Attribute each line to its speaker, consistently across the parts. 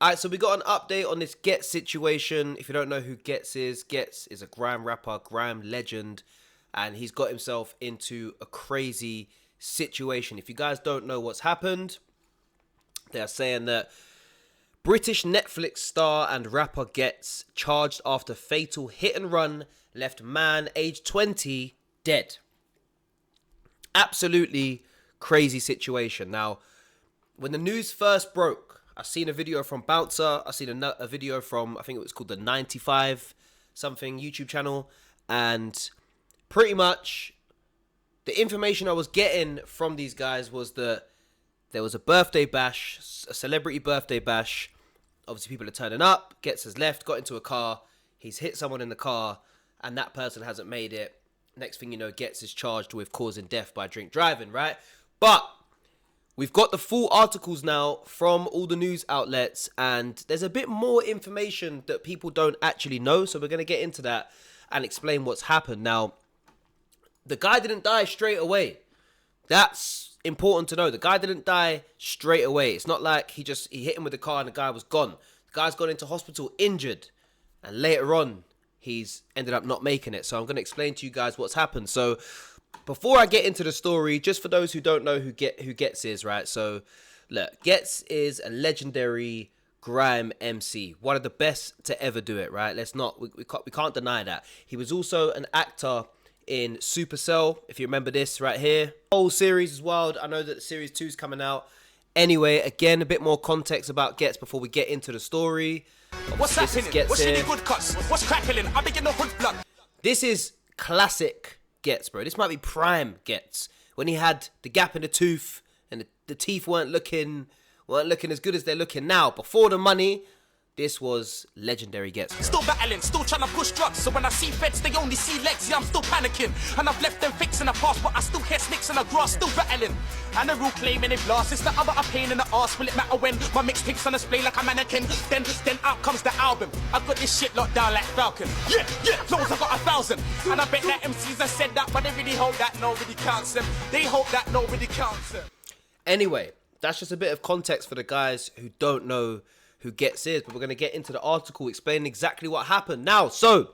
Speaker 1: Alright, so we got an update on this Ghetts situation. If you don't know who Ghetts is a grime rapper, grime legend, and he's got himself into a crazy situation. If you guys don't know what's happened, they're saying that British Netflix star and rapper Ghetts charged after fatal hit and run left man aged 20 dead. Absolutely crazy situation. Now, when the news first broke, I seen a video from Bouncer. I seen a video from, I think it was called the 95 something YouTube channel. And pretty much the information I was getting from these guys was that there was a birthday bash, a celebrity birthday bash. Obviously people are turning up. Ghetts has left, got into a car. He's hit someone in the car and that person hasn't made it. Next thing you know, Ghetts is charged with causing death by drink driving, right? But we've got the full articles now from all the news outlets, and there's a bit more information that people don't actually know, so we're going to get into that and explain what's happened. Now, the guy didn't die straight away. That's important to know. The guy didn't die straight away. It's not like he hit him with the car and the guy was gone. The guy's gone into hospital injured, and later on, he's ended up not making it. So I'm going to explain to you guys what's happened. So before I get into the story, just for those who don't know who Ghetts is, right? So, look, Ghetts is a legendary grime MC, one of the best to ever do it, right? We can't deny that. He was also an actor in Supercell, if you remember this right here. The whole series is wild. I know that series 2 is coming out. Anyway, again, a bit more context about Ghetts before we get into the story.
Speaker 2: What's happening? What's really good cuts? What's crackling? I begin the hood blood.
Speaker 1: This is classic Ghetts, bro. This might be prime Ghetts. When he had the gap in the tooth and the teeth weren't looking as good as they're looking now. Before the money, this was legendary Ghetts, bro.
Speaker 2: Still battling, still trying to push drugs. So when I see feds, they only see legs. Yeah, I'm still panicking. And I've left them fixing the past, but I still hear snakes in the grass, still rattling. And the real claiming it blast. It's the other a pain in the arse. Will it matter when my mixtape's on display like a mannequin? Then out comes the album. I got this shit locked down like Falcon. Yeah, flows I got 1,000. And I bet that MCs have said that, but they really hope that nobody counts them. They hope that nobody counts them.
Speaker 1: Anyway, that's just a bit of context for the guys who don't know who Ghetts is, but we're going to get into the article explaining exactly what happened. Now, so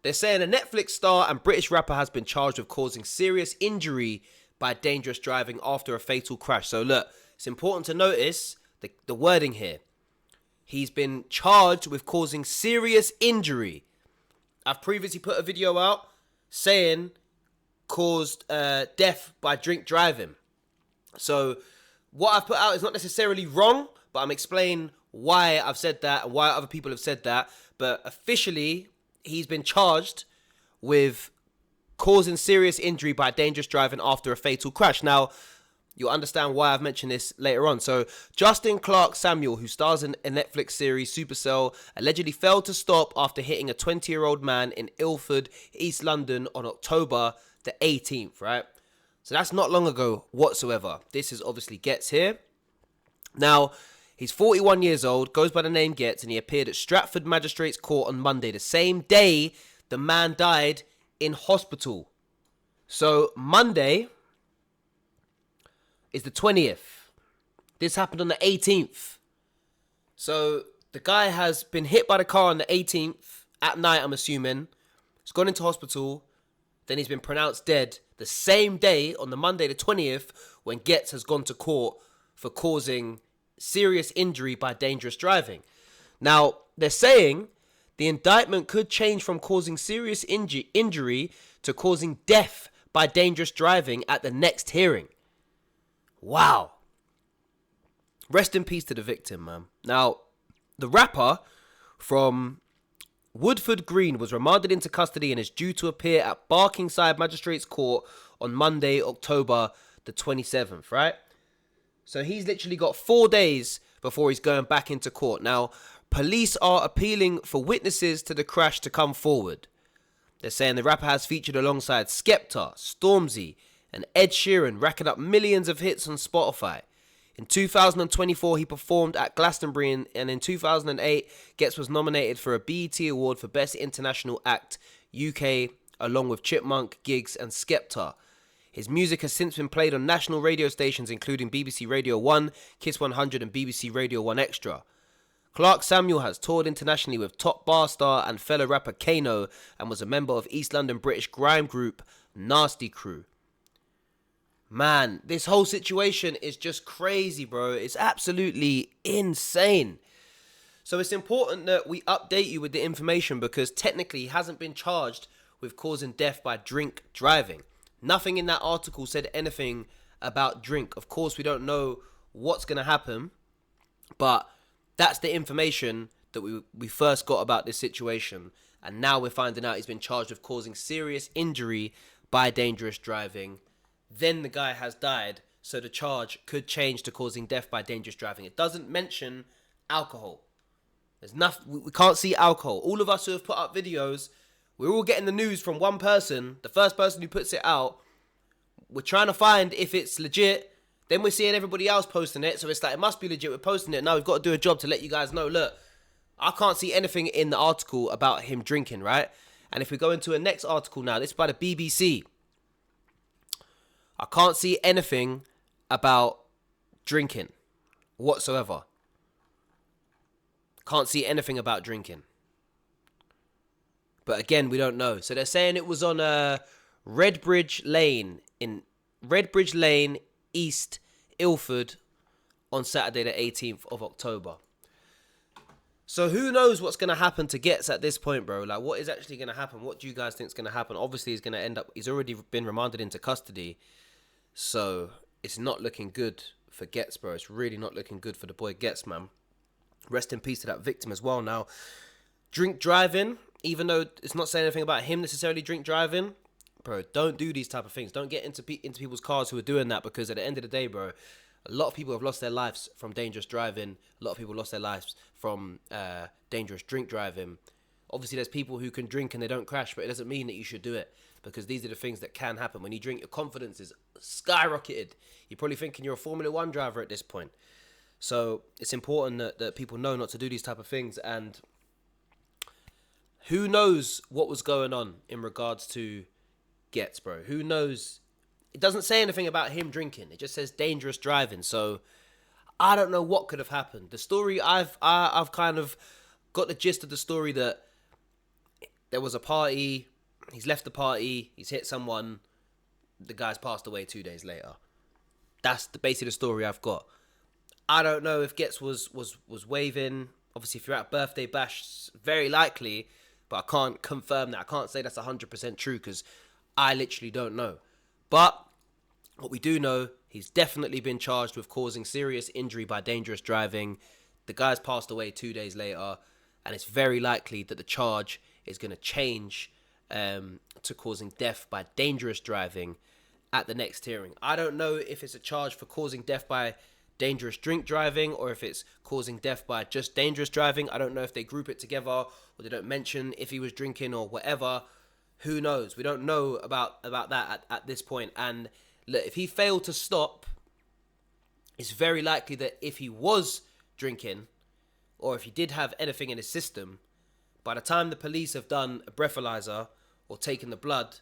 Speaker 1: they're saying a Netflix star and British rapper has been charged with causing serious injury by dangerous driving after a fatal crash. So look, it's important to notice the wording here. He's been charged with causing serious injury. I've previously put a video out saying caused death by drink driving. So what I've put out is not necessarily wrong, but I'm explaining why I've said that and why other people have said that. But officially, he's been charged with causing serious injury by dangerous driving after a fatal crash. Now, you'll understand why I've mentioned this later on. So, Justin Clarke-Samuel, who stars in a Netflix series Supercell, allegedly failed to stop after hitting a 20-year-old man in Ilford, East London on October the 18th, right? So that's not long ago whatsoever. This is obviously Ghetts here. Now, he's 41 years old, goes by the name Ghetts, and he appeared at Stratford Magistrates Court on Monday, the same day the man died in hospital. So Monday is the 20th. This happened on the 18th. So the guy has been hit by the car on the 18th, at night I'm assuming. He's gone into hospital. Then he's been pronounced dead the same day on the Monday the 20th when Ghetts has gone to court for causing serious injury by dangerous driving. Now, they're saying the indictment could change from causing serious injury to causing death by dangerous driving at the next hearing. Wow. Rest in peace to the victim, man. Now, the rapper from Woodford Green was remanded into custody and is due to appear at Barkingside Magistrates Court on Monday, October the 27th, right? So he's literally got 4 days before he's going back into court. Now, police are appealing for witnesses to the crash to come forward. They're saying the rapper has featured alongside Skepta, Stormzy, and Ed Sheeran, racking up millions of hits on Spotify. In 2024, he performed at Glastonbury, and in 2008, Ghetts was nominated for a BET Award for Best International Act UK, along with Chipmunk, Giggs, and Skepta. His music has since been played on national radio stations, including BBC Radio 1, Kiss 100, and BBC Radio 1 Extra. Clarke-Samuel has toured internationally with top bar star and fellow rapper Kano and was a member of East London British grime group Nasty Crew. Man, this whole situation is just crazy, bro. It's absolutely insane. So it's important that we update you with the information because technically he hasn't been charged with causing death by drink driving. Nothing in that article said anything about drink. Of course, we don't know what's going to happen, but that's the information that we first got about this situation. And now we're finding out he's been charged with causing serious injury by dangerous driving. Then the guy has died, so the charge could change to causing death by dangerous driving. It doesn't mention alcohol. There's nothing. We can't see alcohol. All of us who have put up videos, we're all getting the news from one person. The first person who puts it out, we're trying to find if it's legit. Then we're seeing everybody else posting it, so it's like it must be legit. We're posting it now. We've got to do a job to let you guys know. Look, I can't see anything in the article about him drinking, right? And if we go into a next article now, this is by the BBC. I can't see anything about drinking whatsoever. Can't see anything about drinking. But again, we don't know. So they're saying it was on Redbridge Lane East, Ilford, on Saturday the 18th of October. So who knows what's going to happen to Ghetts at this point, bro? Like, what is actually going to happen? What do you guys think is going to happen? Obviously, he's going to end up... He's already been remanded into custody. So it's not looking good for Ghetts, bro. It's really not looking good for the boy Ghetts, man. Rest in peace to that victim as well. Now, drink driving, even though it's not saying anything about him necessarily drink driving, bro, don't do these type of things. Don't get into people's cars who are doing that, because at the end of the day, bro, a lot of people have lost their lives from dangerous driving. A lot of people lost their lives from dangerous drink driving. Obviously, there's people who can drink and they don't crash, but it doesn't mean that you should do it, because these are the things that can happen. When you drink, your confidence is skyrocketed. You're probably thinking you're a Formula 1 driver at this point. So it's important that people know not to do these type of things. And who knows what was going on in regards to Ghetts, bro? Who knows? It doesn't say anything about him drinking. It just says dangerous driving. So I don't know what could have happened. The story, I've kind of got the gist of the story that there was a party. He's left the party. He's hit someone. The guy's passed away 2 days later. That's basically the story I've got. I don't know if Ghetts was waving. Obviously, if you're at a birthday bash, very likely. But I can't confirm that. I can't say that's 100% true because I literally don't know. But what we do know, he's definitely been charged with causing serious injury by dangerous driving. The guy's passed away 2 days later. And it's very likely that the charge is going to change to causing death by dangerous driving at the next hearing. I don't know if it's a charge for causing death by dangerous drink driving or if it's causing death by just dangerous driving. I don't know if they group it together or they don't mention if he was drinking or whatever. Who knows? We don't know about that at this point. And look, if he failed to stop, it's very likely that if he was drinking or if he did have anything in his system, by the time the police have done a breathalyzer or taken the blood,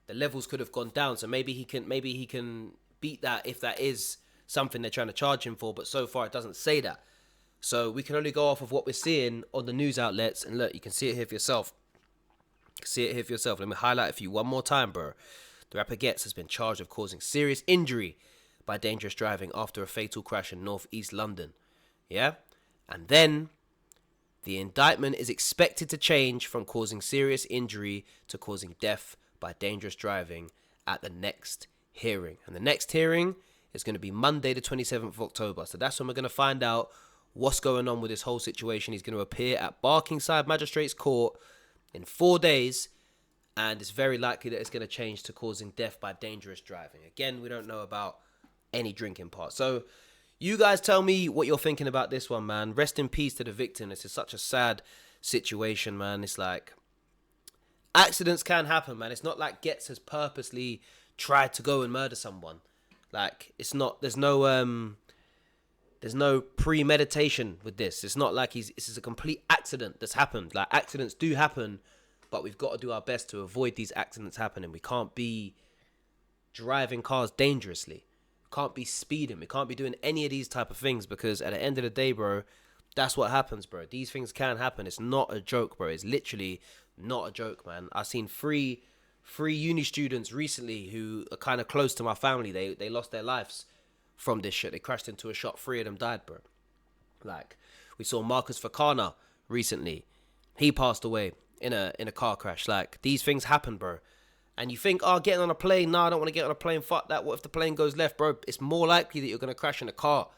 Speaker 1: the levels could have gone down. So maybe he can beat that if that is something they're trying to charge him for, but so far it doesn't say that. So we can only go off of what we're seeing on the news outlets, and look, you can see it here for yourself. Let me highlight it for you one more time, bro. The rapper Ghetts has been charged with causing serious injury by dangerous driving after a fatal crash in North East London. Yeah? And then the indictment is expected to change from causing serious injury to causing death by dangerous driving at the next hearing. And the next hearing is going to be Monday the 27th of October. So that's when we're going to find out what's going on with this whole situation. He's going to appear at Barkingside Magistrates Court in 4 days, and it's very likely that it's going to change to causing death by dangerous driving. Again, we don't know about any drinking part. So you guys tell me what you're thinking about this one, man. Rest in peace to the victim. This is such a sad situation, man. It's like accidents can happen, man. It's not like Ghetts has purposely tried to go and murder someone. Like, it's not, there's no premeditation with this. It's not like this is a complete accident that's happened. Like, accidents do happen, but we've got to do our best to avoid these accidents happening. We can't be driving cars dangerously. We can't be speeding. We can't be doing any of these type of things, because at the end of the day, bro, That's what happens, bro. These things can happen. It's not a joke, bro. It's literally not a joke, man. I've seen three uni students recently who are kind of close to my family. They lost their lives from this shit. They crashed into a shop. 3 of them died, bro. Like, we saw Marcus Fakana recently. He passed away in a car crash. Like, these things happen, bro. And you think, oh, getting on a plane, no, I don't want to get on a plane, fuck that. What if the plane goes left, bro? It's more likely that you're going to crash in a car.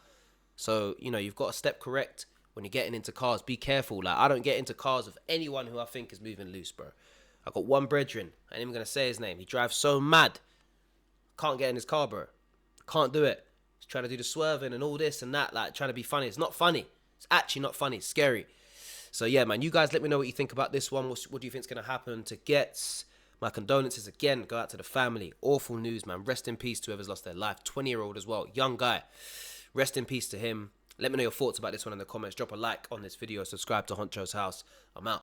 Speaker 1: So, you know, you've got to step correct when you're getting into cars. Be careful. Like, I don't get into cars with anyone who I think is moving loose, bro. I got one brethren, I ain't even going to say his name. He drives so mad. Can't get in his car, bro. Can't do it. He's trying to do the swerving and all this and that, like, trying to be funny. It's not funny. It's actually not funny. It's scary. So, yeah, man, you guys let me know what you think about this one. What do you think is going to happen to Ghetts? My condolences again go out to the family. Awful news, man. Rest in peace to whoever's lost their life. 20-year-old as well. Young guy. Rest in peace to him. Let me know your thoughts about this one in the comments. Drop a like on this video. Subscribe to Honcho's House. I'm out.